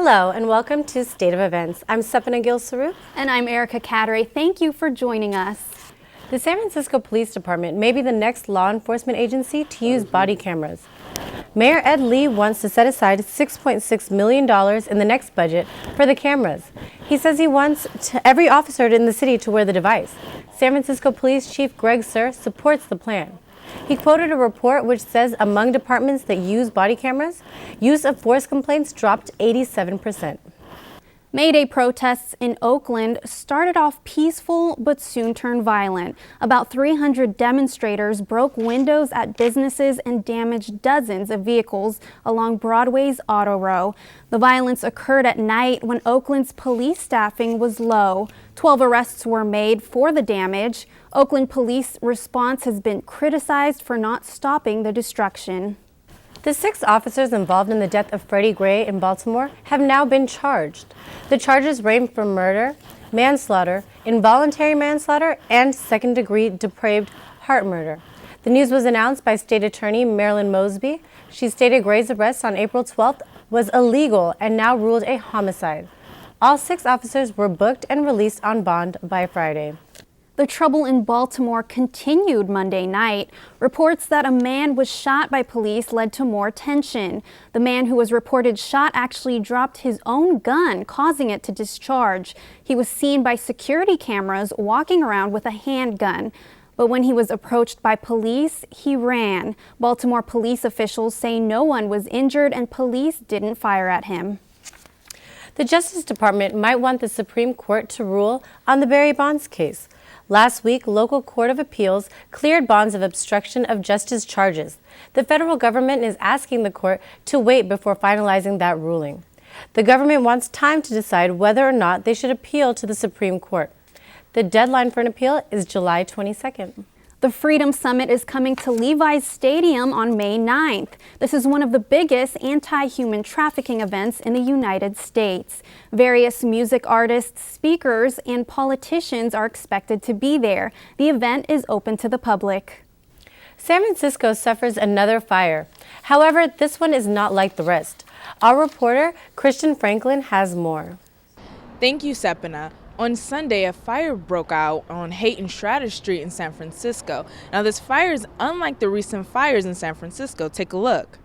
Hello and welcome to State of Events. I'm Sepana Gil-Saru. And I'm Erica Cattery. Thank you for joining us. The San Francisco Police Department may be the next law enforcement agency to use body cameras. Mayor Ed Lee wants to set aside $6.6 million in the next budget for the cameras. He says he wants every officer in the city to wear the device. San Francisco Police Chief Greg Suhr supports the plan. He quoted a report which says among departments that use body cameras, use of force complaints dropped 87%. May Day protests in Oakland started off peaceful but soon turned violent. About 300 demonstrators broke windows at businesses and damaged dozens of vehicles along Broadway's Auto Row. The violence occurred at night when Oakland's police staffing was low. 12 arrests were made for the damage. Oakland police response has been criticized for not stopping the destruction. The 6 officers involved in the death of Freddie Gray in Baltimore have now been charged. The charges range from murder, manslaughter, involuntary manslaughter, and second-degree depraved heart murder. The news was announced by State Attorney Marilyn Mosby. She stated Gray's arrest on April 12th was illegal and now ruled a homicide. All 6 officers were booked and released on bond by Friday. The trouble in Baltimore continued Monday night. Reports that a man was shot by police led to more tension. The man who was reported shot actually dropped his own gun, causing it to discharge. He was seen by security cameras walking around with a handgun. But when he was approached by police, he ran. Baltimore police officials say no one was injured and police didn't fire at him. The Justice Department might want the Supreme Court to rule on the Barry Bonds case. Last week, local court of appeals cleared Bonds of obstruction of justice charges. The federal government is asking the court to wait before finalizing that ruling. The government wants time to decide whether or not they should appeal to the Supreme Court. The deadline for an appeal is July 22nd. The Freedom Summit is coming to Levi's Stadium on May 9th. This is one of the biggest anti-human trafficking events in the United States. Various music artists, speakers, and politicians are expected to be there. The event is open to the public. San Francisco suffers another fire. However, this one is not like the rest. Our reporter, Christian Franklin, has more. Thank you, Sepana. On Sunday, a fire broke out on Haight and Schrader Street in San Francisco. Now, this fire is unlike the recent fires in San Francisco. Take a look.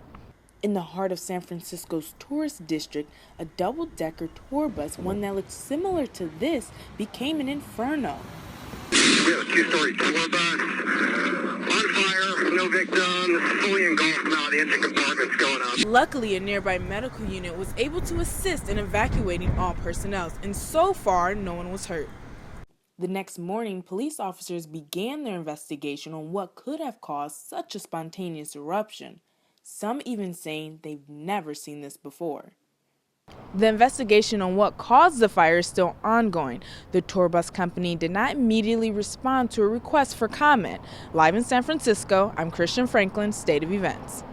In the heart of San Francisco's tourist district, a double-decker tour bus, one that looks similar to this, became an inferno. We have a 2-story tour bus on fire, no victims, fully engulfed now, the engine compartment's going up. Luckily, a nearby medical unit was able to assist in evacuating all personnel, and so far, no one was hurt. The next morning, police officers began their investigation on what could have caused such a spontaneous eruption, some even saying they've never seen this before. The investigation on what caused the fire is still ongoing. The tour bus company did not immediately respond to a request for comment. Live in San Francisco, I'm Christian Franklin, State of Events.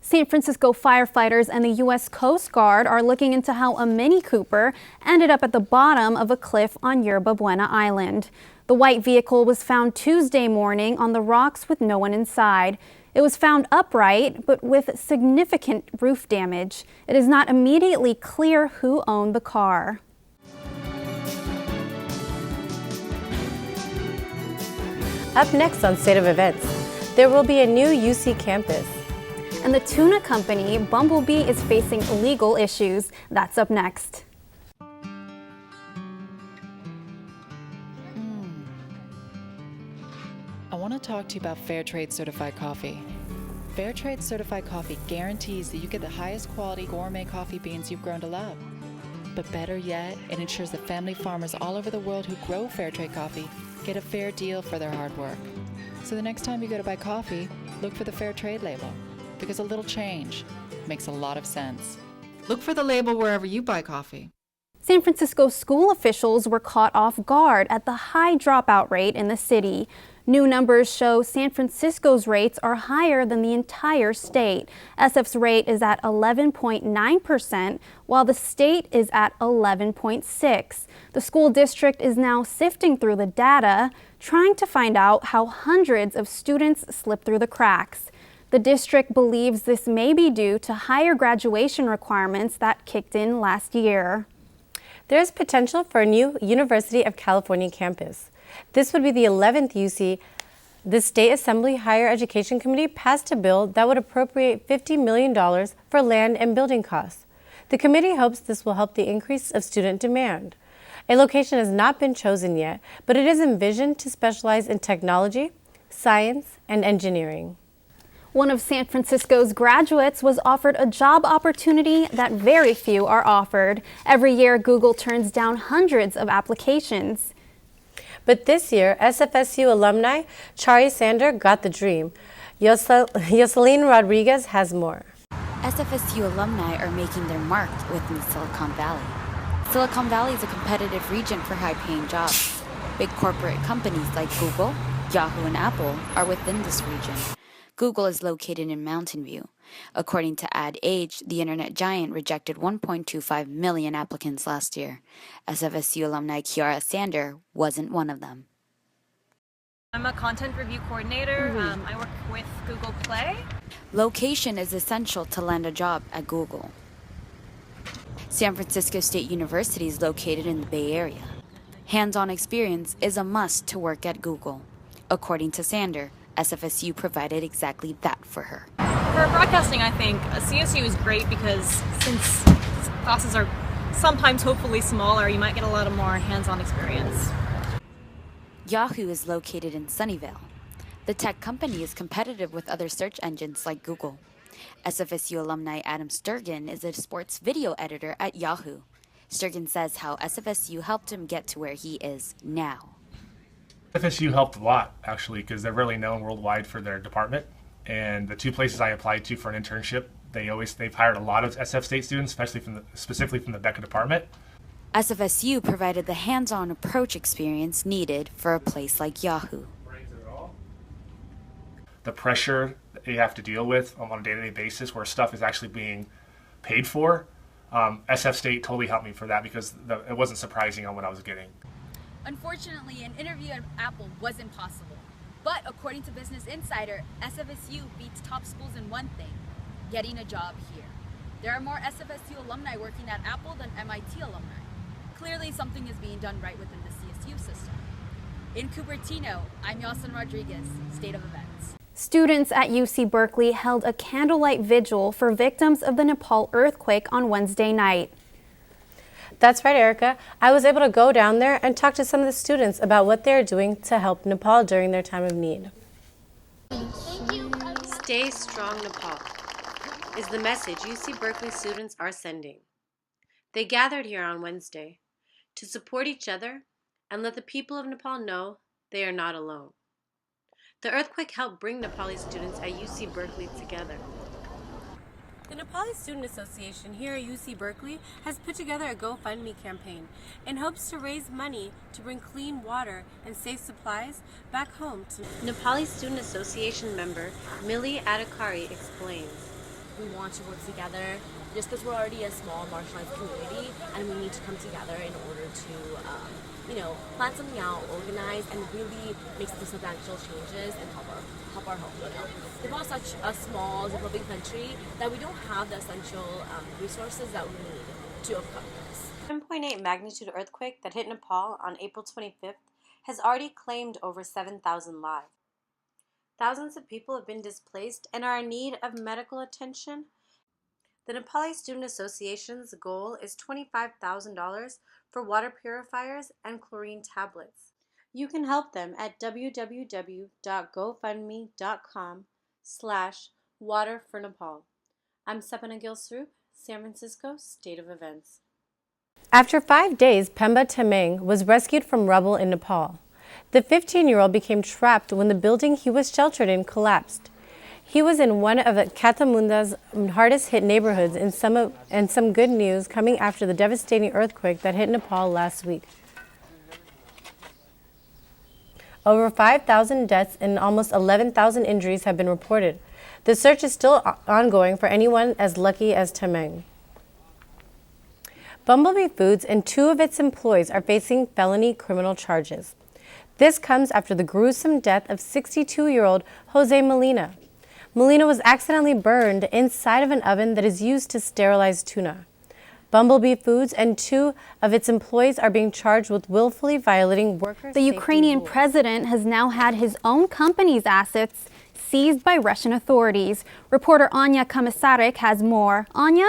San Francisco firefighters and the U.S. Coast Guard are looking into how a Mini Cooper ended up at the bottom of a cliff on Yerba Buena Island. The white vehicle was found Tuesday morning on the rocks with no one inside. It was found upright, but with significant roof damage. It is not immediately clear who owned the car. Up next on State of Events, there will be a new UC campus. And the tuna company, Bumblebee, is facing legal issues. That's up next. I want to talk to you about Fair Trade Certified Coffee. Fair Trade Certified Coffee guarantees that you get the highest quality gourmet coffee beans you've grown to love. But better yet, it ensures that family farmers all over the world who grow Fair Trade coffee get a fair deal for their hard work. So the next time you go to buy coffee, look for the Fair Trade label, because a little change makes a lot of sense. Look for the label wherever you buy coffee. San Francisco school officials were caught off guard at the high dropout rate in the city. New numbers show San Francisco's rates are higher than the entire state. SF's rate is at 11.9%, while the state is at 11.6%. The school district is now sifting through the data, trying to find out how hundreds of students slip through the cracks. The district believes this may be due to higher graduation requirements that kicked in last year. There is potential for a new University of California campus. This would be the 11th UC. The State Assembly Higher Education Committee passed a bill that would appropriate $50 million for land and building costs. The committee hopes this will help the increase of student demand. A location has not been chosen yet, but it is envisioned to specialize in technology, science, and engineering. One of San Francisco's graduates was offered a job opportunity that very few are offered. Every year, Google turns down hundreds of applications. But this year, SFSU alumni Chari Sander got the dream. Yoselin Rodriguez has more. SFSU alumni are making their mark within Silicon Valley. Silicon Valley is a competitive region for high-paying jobs. Big corporate companies like Google, Yahoo, and Apple are within this region. Google is located in Mountain View. According to Ad Age, the internet giant rejected 1.25 million applicants last year. SFSU alumni Kiara Sander wasn't one of them. I'm a content review coordinator. I work with Google Play. Location is essential to land a job at Google. San Francisco State University is located in the Bay Area. Hands-on experience is a must to work at Google. According to Sander, SFSU provided exactly that for her. For broadcasting, I think CSU is great because since classes are sometimes hopefully smaller, you might get a lot of more hands-on experience. Yahoo is located in Sunnyvale. The tech company is competitive with other search engines like Google. SFSU alumni Adam Sturgeon is a sports video editor at Yahoo. Sturgeon says how SFSU helped him get to where he is now. FSU helped a lot, actually, because they're really known worldwide for their department. And the two places I applied to for an internship, they've hired a lot of SF State students, specifically from the Becca department. SFSU provided the hands-on approach experience needed for a place like Yahoo. The pressure that you have to deal with on a day-to-day basis where stuff is actually being paid for, SF State totally helped me for that because it wasn't surprising on what I was getting. Unfortunately, an interview at Apple wasn't possible. But according to Business Insider, SFSU beats top schools in one thing, getting a job here. There are more SFSU alumni working at Apple than MIT alumni. Clearly, something is being done right within the CSU system. In Cupertino, I'm Yoselin Rodriguez, State of Events. Students at UC Berkeley held a candlelight vigil for victims of the Nepal earthquake on Wednesday night. That's right, Erica. I was able to go down there and talk to some of the students about what they're doing to help Nepal during their time of need. Stay strong, Nepal, is the message UC Berkeley students are sending. They gathered here on Wednesday to support each other and let the people of Nepal know they are not alone. The earthquake helped bring Nepali students at UC Berkeley together. The Nepali Student Association here at UC Berkeley has put together a GoFundMe campaign in hopes to raise money to bring clean water and safe supplies back home to Nepali Student Association member Millie Adhikari explains. We want to work together just because we're already a small marginalized community and we need to come together in order to plan something out, organize, and really make some substantial changes and help our home. Nepal is such a small developing country that we don't have the essential resources that we need to overcome this. 7.8 magnitude earthquake that hit Nepal on April 25th has already claimed over 7,000 lives. Thousands of people have been displaced and are in need of medical attention. The Nepali Student Association's goal is $25,000 for water purifiers and chlorine tablets. You can help them at www.gofundme.com/waterfornepal. I'm Sapana Gilsrup, San Francisco State of Events. After 5 days, Pemba Temeng was rescued from rubble in Nepal. The 15-year-old became trapped when the building he was sheltered in collapsed. He was in one of Kathamandu's hardest-hit neighborhoods, and some good news coming after the devastating earthquake that hit Nepal last week. Over 5,000 deaths and almost 11,000 injuries have been reported. The search is still ongoing for anyone as lucky as Temeng. Bumblebee Foods and 2 of its employees are facing felony criminal charges. This comes after the gruesome death of 62-year-old Jose Molina. Melina was accidentally burned inside of an oven that is used to sterilize tuna. Bumblebee Foods and 2 of its employees are being charged with willfully violating workers' The safety Ukrainian rules. president has now had his own company's assets seized by Russian authorities. Reporter Anya Komisarek has more. Anya?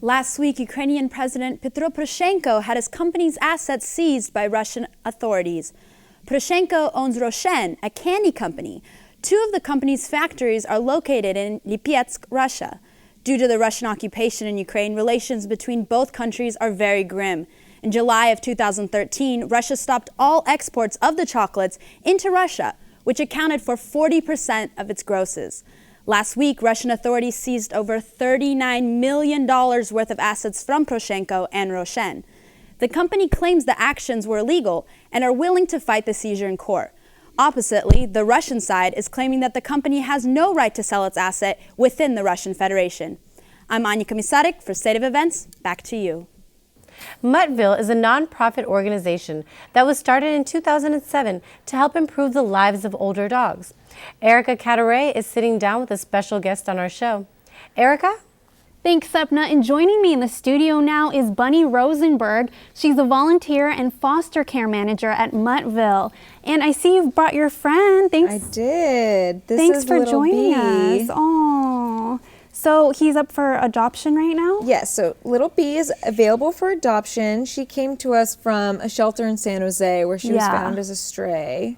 Last week, Ukrainian President Petro Poroshenko had his company's assets seized by Russian authorities. Poroshenko owns Roshen, a candy company. 2 of the company's factories are located in Lipetsk, Russia. Due to the Russian occupation in Ukraine, relations between both countries are very grim. In July of 2013, Russia stopped all exports of the chocolates into Russia, which accounted for 40% of its grosses. Last week, Russian authorities seized over $39 million worth of assets from Poroshenko and Roshen. The company claims the actions were illegal and are willing to fight the seizure in court. Oppositely, the Russian side is claiming that the company has no right to sell its asset within the Russian Federation. I'm Anya Komisarek for State of Events. Back to you. Muttville is a nonprofit organization that was started in 2007 to help improve the lives of older dogs. Erica Cataray is sitting down with a special guest on our show. Erica? Thanks, Sepna. And joining me in the studio now is Bunny Rosenberg. She's a volunteer and foster care manager at Muttville. And I see you've brought your friend. Thanks. I did. Thanks for joining us. Oh, so he's up for adoption right now? Yes, so Little B is available for adoption. She came to us from a shelter in San Jose where she was found as a stray.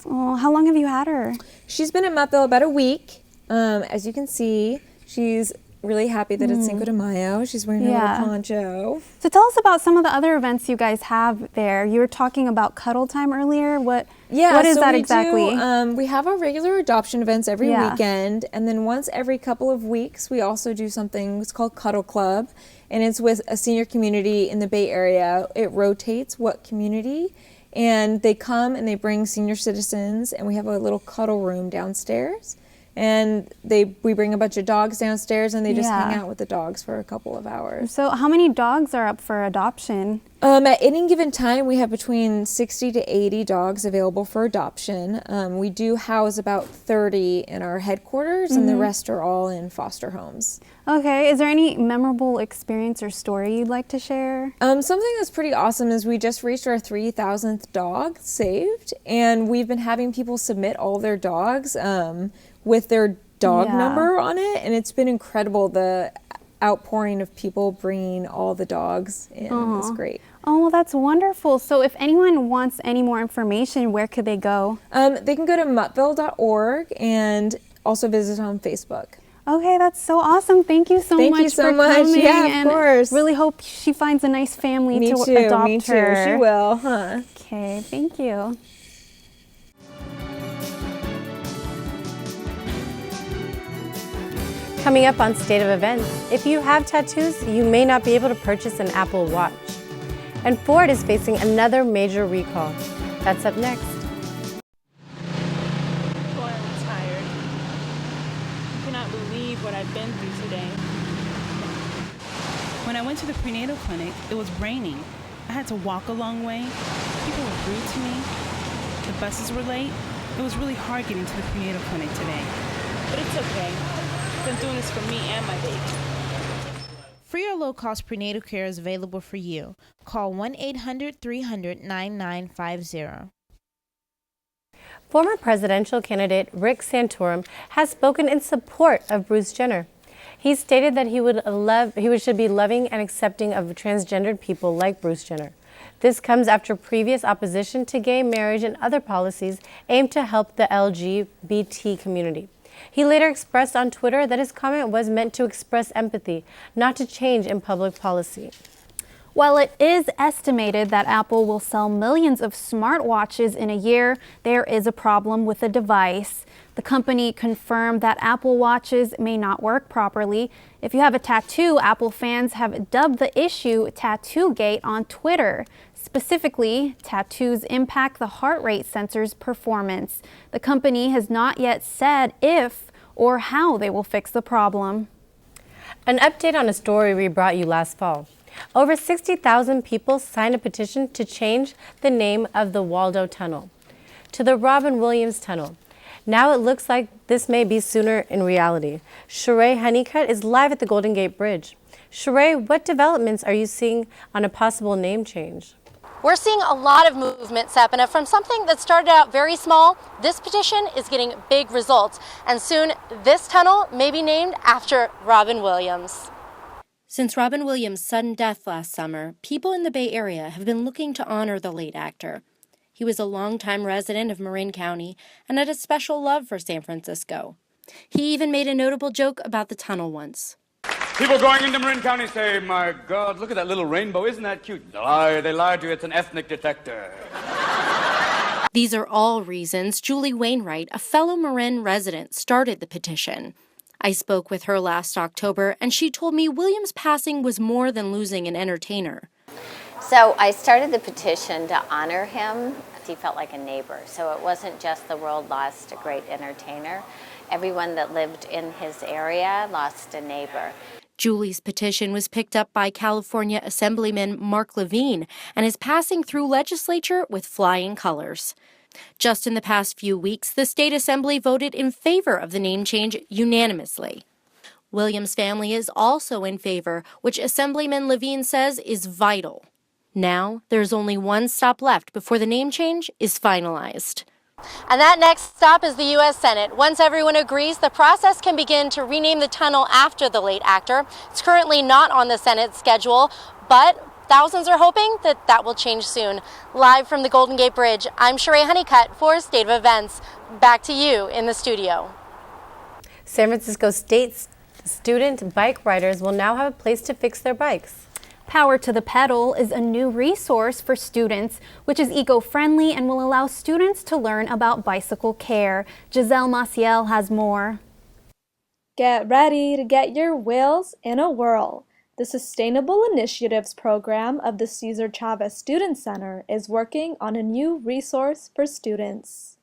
Oh, how long have you had her? She's been at Muttville about a week. As you can see, she's really happy that it's Cinco de Mayo. She's wearing her little poncho. So tell us about some of the other events you guys have there. You were talking about cuddle time earlier. What is that exactly? We have our regular adoption events every weekend, and then once every couple of weeks, we also do something it's called Cuddle Club, and it's with a senior community in the Bay Area. It rotates what community, and they come and they bring senior citizens, and we have a little cuddle room downstairs. And we bring a bunch of dogs downstairs and they just hang out with the dogs for a couple of hours. So how many dogs are up for adoption? At any given time, we have between 60 to 80 dogs available for adoption. We do house about 30 in our headquarters and the rest are all in foster homes. Okay, is there any memorable experience or story you'd like to share? Something that's pretty awesome is we just reached our 3,000th dog saved, and we've been having people submit all their dogs with their dog number on it, and it's been incredible, the outpouring of people bringing all the dogs in. It's great. Oh, well, that's wonderful. So if anyone wants any more information, where could they go? They can go to muttville.org and also visit on Facebook. Okay, that's so awesome. Thank you so much for coming. Thank you so much. Yeah, of course. Really hope she finds a nice family to adopt her. Me too. She will, huh? Okay, thank you. Coming up on State of Events, if you have tattoos, you may not be able to purchase an Apple Watch. And Ford is facing another major recall. That's up next. Boy, I'm tired. I cannot believe what I've been through today. When I went to the prenatal clinic, it was raining. I had to walk a long way. People were rude to me. The buses were late. It was really hard getting to the prenatal clinic today. But it's okay. I'm doing this for me and my baby. Free or low-cost prenatal care is available for you. Call 1-800-300-9950. Former presidential candidate Rick Santorum has spoken in support of Bruce Jenner. He stated that he should be loving and accepting of transgendered people like Bruce Jenner. This comes after previous opposition to gay marriage and other policies aimed to help the LGBT community. He later expressed on Twitter that his comment was meant to express empathy, not to change in public policy. While it is estimated that Apple will sell millions of smartwatches in a year, there is a problem with the device. The company confirmed that Apple Watches may not work properly. If you have a tattoo, Apple fans have dubbed the issue Tattoo-gate on Twitter. Specifically, tattoos impact the heart rate sensor's performance. The company has not yet said if or how they will fix the problem. An update on a story we brought you last fall. Over 60,000 people signed a petition to change the name of the Waldo Tunnel to the Robin Williams Tunnel. Now it looks like this may be sooner in reality. Sheree Honeycutt is live at the Golden Gate Bridge. Sheree, what developments are you seeing on a possible name change? We're seeing a lot of movement, Sapna. From something that started out very small, this petition is getting big results. And soon, this tunnel may be named after Robin Williams. Since Robin Williams' sudden death last summer, people in the Bay Area have been looking to honor the late actor. He was a longtime resident of Marin County and had a special love for San Francisco. He even made a notable joke about the tunnel once. People going into Marin County say, "My God, look at that little rainbow. Isn't that cute?" They lied to you. It's an ethnic detector. These are all reasons Julie Wainwright, a fellow Marin resident, started the petition. I spoke with her last October, and she told me Williams' passing was more than losing an entertainer. So I started the petition to honor him. He felt like a neighbor. So it wasn't just the world lost a great entertainer. Everyone that lived in his area lost a neighbor. Julie's petition was picked up by California Assemblyman Mark Levine and is passing through legislature with flying colors. Just in the past few weeks, the state assembly voted in favor of the name change unanimously. Williams' family is also in favor, which Assemblyman Levine says is vital. Now, there's only one stop left before the name change is finalized. And that next stop is the U.S. Senate. Once everyone agrees, the process can begin to rename the tunnel after the late actor. It's currently not on the Senate schedule, but thousands are hoping that that will change soon. Live from the Golden Gate Bridge, I'm Sheree Honeycutt for State of Events. Back to you in the studio. San Francisco State student bike riders will now have a place to fix their bikes. Power to the Pedal is a new resource for students, which is eco-friendly and will allow students to learn about bicycle care. Giselle Maciel has more. Get ready to get your wheels in a whirl. The Sustainable Initiatives program of the Cesar Chavez Student Center is working on a new resource for students.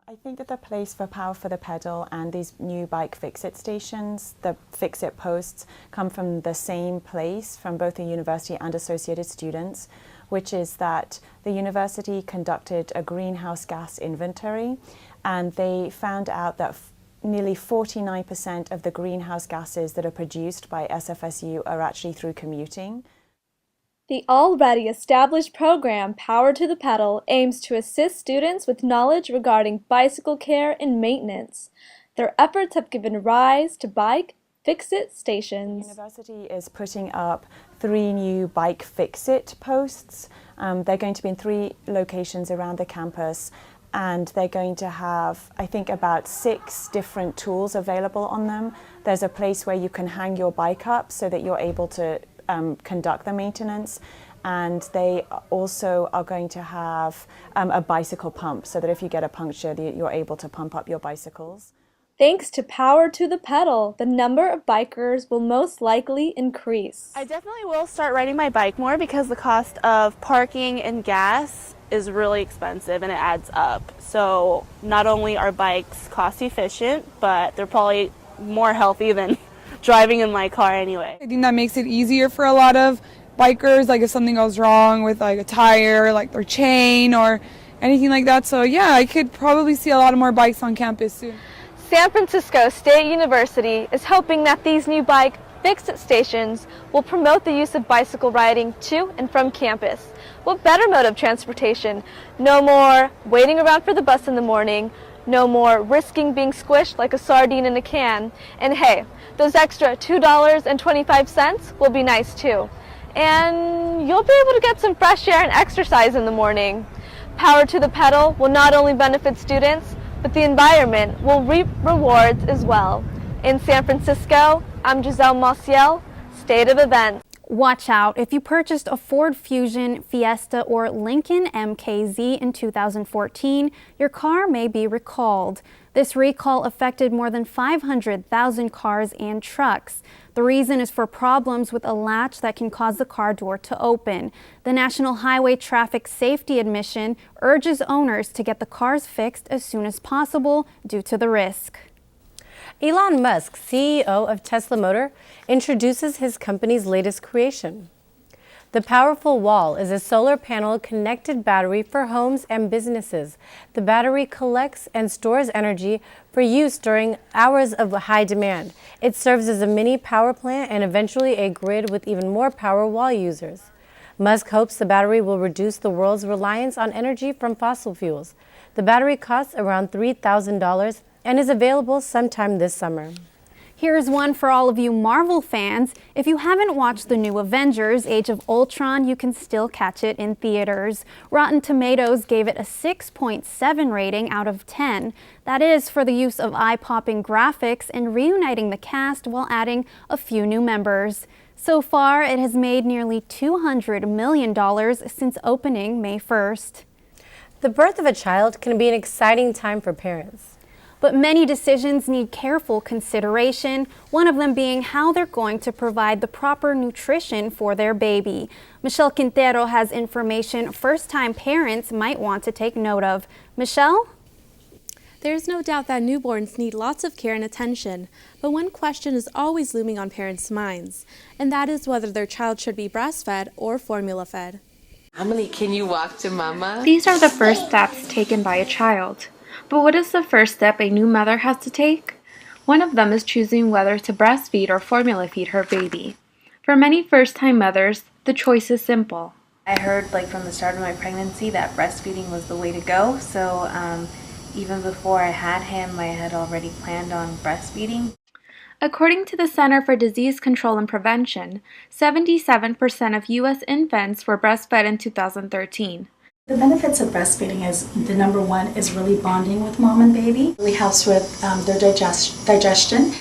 I think that the place for Power for the Pedal and these new bike fix-it stations, the fix-it posts, come from the same place from both the university and associated students, which is that the university conducted a greenhouse gas inventory, and they found out that nearly 49% of the greenhouse gases that are produced by SFSU are actually through commuting. The already established program, Power to the Pedal, aims to assist students with knowledge regarding bicycle care and maintenance. Their efforts have given rise to bike fix-it stations. The university is putting up 3 new bike fix-it posts. They're going to be in 3 locations around the campus, and they're going to have, I think, about 6 different tools available on them. There's a place where you can hang your bike up so that you're able to conduct the maintenance, and they also are going to have a bicycle pump so that if you get a puncture, you're able to pump up your bicycles. Thanks to Power to the Pedal, the number of bikers will most likely increase. I definitely will start riding my bike more because the cost of parking and gas is really expensive and it adds up. So not only are bikes cost efficient, but they're probably more healthy than driving in my car anyway. I think that makes it easier for a lot of bikers, like if something goes wrong with like a tire, like their chain or anything like that. So yeah, I could probably see a lot of more bikes on campus soon. San Francisco State University is hoping that these new bike fix-it stations will promote the use of bicycle riding to and from campus. What better mode of transportation? No more waiting around for the bus in the morning, no more risking being squished like a sardine in a can, and hey, those extra $2.25 will be nice too. And you'll be able to get some fresh air and exercise in the morning. Power to the Pedal will not only benefit students, but the environment will reap rewards as well. In San Francisco, I'm Giselle Maciel, State of Events. Watch out, if you purchased a Ford Fusion, Fiesta, or Lincoln MKZ in 2014, your car may be recalled. This recall affected more than 500,000 cars and trucks. The reason is for problems with a latch that can cause the car door to open. The National Highway Traffic Safety Administration urges owners to get the cars fixed as soon as possible due to the risk. Elon Musk, CEO of Tesla Motor, introduces his company's latest creation. The Powerful Wall is a solar panel connected battery for homes and businesses. The battery collects and stores energy for use during hours of high demand. It serves as a mini power plant and eventually a grid with even more power wall users. Musk hopes the battery will reduce the world's reliance on energy from fossil fuels. The battery costs around $3,000 and is available sometime this summer. Here's one for all of you Marvel fans. If you haven't watched the new Avengers: Age of Ultron, you can still catch it in theaters. Rotten Tomatoes gave it a 6.7 rating out of 10. That is for the use of eye-popping graphics and reuniting the cast while adding a few new members. So far, it has made nearly $200 million since opening May 1st. The birth of a child can be an exciting time for parents. But many decisions need careful consideration, one of them being how they're going to provide the proper nutrition for their baby. Michelle Quintero has information first-time parents might want to take note of. Michelle? There's no doubt that newborns need lots of care and attention, but one question is always looming on parents' minds, and that is whether their child should be breastfed or formula-fed. Emily, can you walk to mama? These are the first steps taken by a child. But what is the first step a new mother has to take? One of them is choosing whether to breastfeed or formula feed her baby. For many first-time mothers, the choice is simple. I heard from the start of my pregnancy that breastfeeding was the way to go, so even before I had him, I had already planned on breastfeeding. According to the Center for Disease Control and Prevention, 77% of U.S. infants were breastfed in 2013. The benefits of breastfeeding is the number one is really bonding with mom and baby. It really helps with their digestion.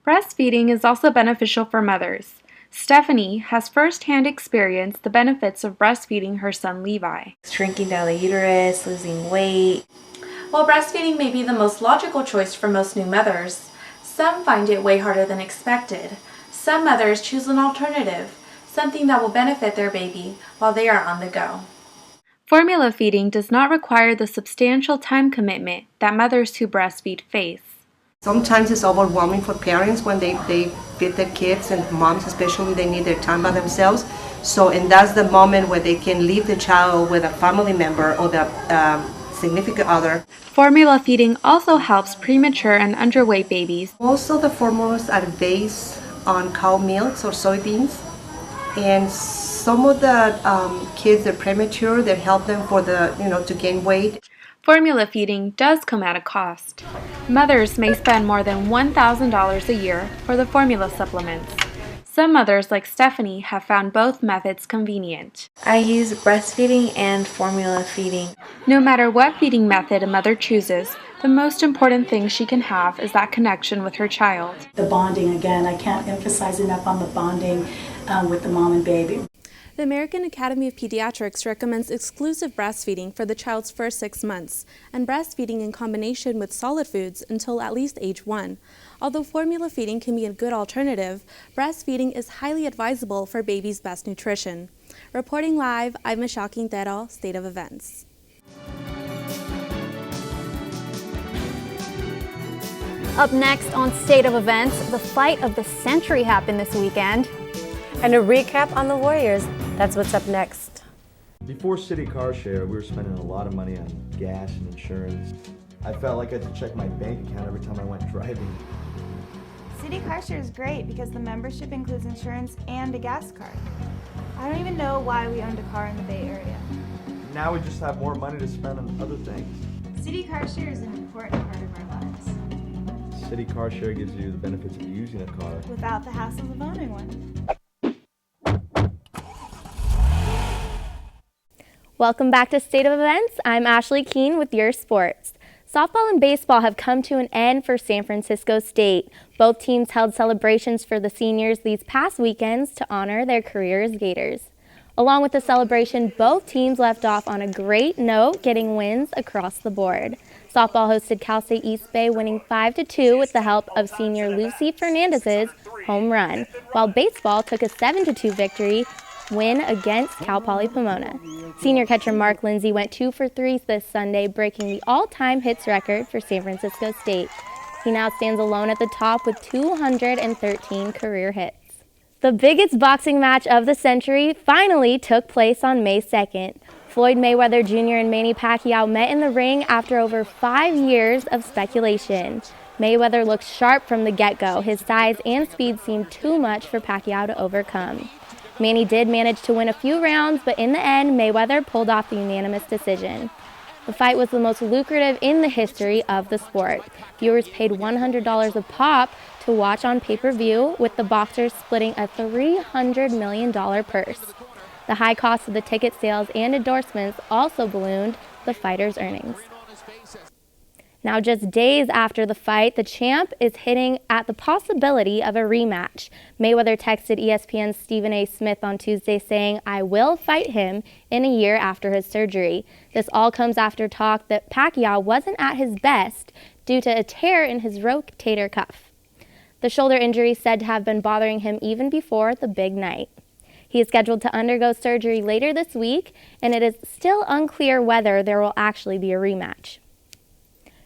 Breastfeeding is also beneficial for mothers. Stephanie has first-hand experienced the benefits of breastfeeding her son Levi. Shrinking down the uterus, losing weight. While breastfeeding may be the most logical choice for most new mothers, some find it way harder than expected. Some mothers choose an alternative, something that will benefit their baby while they are on the go. Formula feeding does not require the substantial time commitment that mothers who breastfeed face. Sometimes it's overwhelming for parents when they feed their kids, and moms especially, they need their time by themselves. And that's the moment where they can leave the child with a family member or the significant other. Formula feeding also helps premature and underweight babies. Also, the formulas are based on cow milks or soybeans, and some of the kids that are premature, that help them for to gain weight. Formula feeding does come at a cost. Mothers may spend more than $1,000 a year for the formula supplements. Some mothers, like Stephanie, have found both methods convenient. I use breastfeeding and formula feeding. No matter what feeding method a mother chooses, the most important thing she can have is that connection with her child. The bonding, again, I can't emphasize enough on the bonding with the mom and baby. The American Academy of Pediatrics recommends exclusive breastfeeding for the child's first 6 months and breastfeeding in combination with solid foods until at least age 1. Although formula feeding can be a good alternative, breastfeeding is highly advisable for baby's best nutrition. Reporting live, I'm Michelle Quintero, State of Events. Up next on State of Events, the fight of the century happened this weekend. And a recap on the Warriors. That's what's up next. Before City Car Share, we were spending a lot of money on gas and insurance. I felt like I had to check my bank account every time I went driving. City Car Share is great because the membership includes insurance and a gas card. I don't even know why we owned a car in the Bay Area. Now we just have more money to spend on other things. City Car Share is an important part of our lives. City Car Share gives you the benefits of using a car without the hassles of owning one. Welcome back to State of Events. I'm Ashley Keene with your sports. Softball and baseball have come to an end for San Francisco State. Both teams held celebrations for the seniors these past weekends to honor their career as Gators. Along with the celebration, both teams left off on a great note, getting wins across the board. Softball hosted Cal State East Bay, winning 5-2 with the help of senior Lucy Fernandez's home run, while baseball took a 7-2 victory win against Cal Poly Pomona. Senior catcher Mark Lindsay went 2 for 3 this Sunday, breaking the all-time hits record for San Francisco State. He now stands alone at the top with 213 career hits. The biggest boxing match of the century finally took place on May 2nd. Floyd Mayweather Jr. and Manny Pacquiao met in the ring after over 5 years of speculation. Mayweather looked sharp from the get-go. His size and speed seemed too much for Pacquiao to overcome. Manny did manage to win a few rounds, but in the end, Mayweather pulled off the unanimous decision. The fight was the most lucrative in the history of the sport. Viewers paid $100 a pop to watch on pay-per-view, with the boxers splitting a $300 million purse. The high cost of the ticket sales and endorsements also ballooned the fighters' earnings. Now, just days after the fight, the champ is hinting at the possibility of a rematch. Mayweather texted ESPN's Stephen A. Smith on Tuesday saying, "I will fight him in a year after his surgery." This all comes after talk that Pacquiao wasn't at his best due to a tear in his rotator cuff. The shoulder injury said to have been bothering him even before the big night. He is scheduled to undergo surgery later this week, and it is still unclear whether there will actually be a rematch.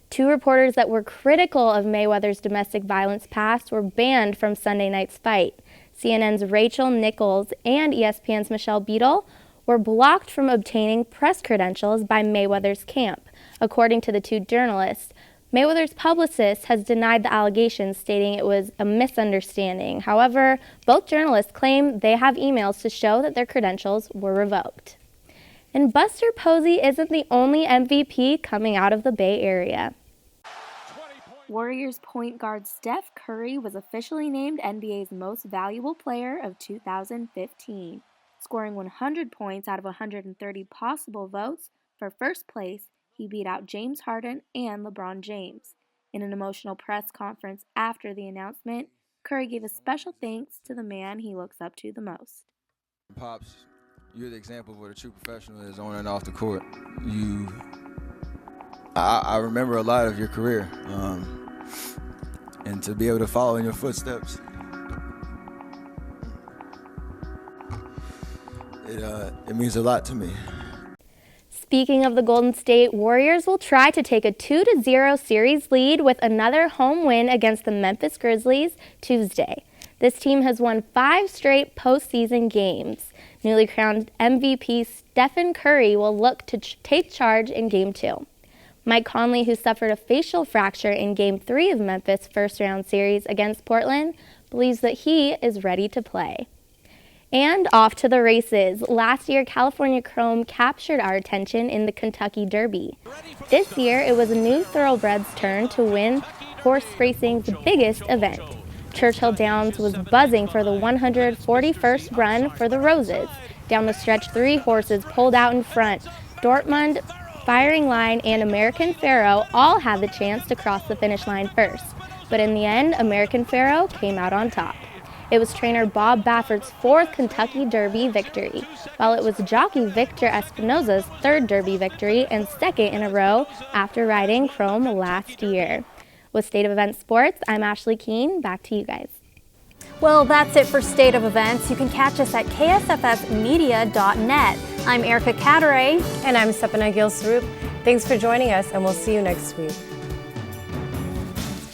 Two reporters that were critical of Mayweather's domestic violence past were banned from Sunday night's fight. CNN's Rachel Nichols and ESPN's Michelle Beadle were blocked from obtaining press credentials by Mayweather's camp. According to the two journalists, Mayweather's publicist has denied the allegations, stating it was a misunderstanding. However, both journalists claim they have emails to show that their credentials were revoked. And Buster Posey isn't the only MVP coming out of the Bay Area. Warriors point guard Steph Curry was officially named NBA's Most Valuable Player of 2015. Scoring 100 points out of 130 possible votes for first place, he beat out James Harden and LeBron James. In an emotional press conference after the announcement, Curry gave a special thanks to the man he looks up to the most. Pops, you're the example of what a true professional is on and off the court. I remember a lot of your career, and to be able to follow in your footsteps, it means a lot to me. Speaking of the Golden State Warriors, will try to take a 2-0 series lead with another home win against the Memphis Grizzlies Tuesday. This team has won 5 straight postseason games. Newly crowned MVP Stephen Curry will look to take charge in Game 2. Mike Conley, who suffered a facial fracture in Game 3 of Memphis' first-round series against Portland, believes that he is ready to play. And off to the races. Last year, California Chrome captured our attention in the Kentucky Derby. This year, it was a new thoroughbred's turn to win horse racing's biggest event. Churchill Downs was buzzing for the 141st run for the Roses. Down the stretch, 3 horses pulled out in front. Dortmund, Firing Line, and American Pharoah all had the chance to cross the finish line first. But in the end, American Pharoah came out on top. It was trainer Bob Baffert's 4th Kentucky Derby victory, while it was jockey Victor Espinoza's 3rd Derby victory and 2nd in a row after riding Chrome last year. With State of Events Sports, I'm Ashley Keene. Back to you guys. Well, that's it for State of Events. You can catch us at ksfsmedia.net. I'm Erica Cadaret. And I'm Sapna Gil-Swarup. Thanks for joining us, and we'll see you next week.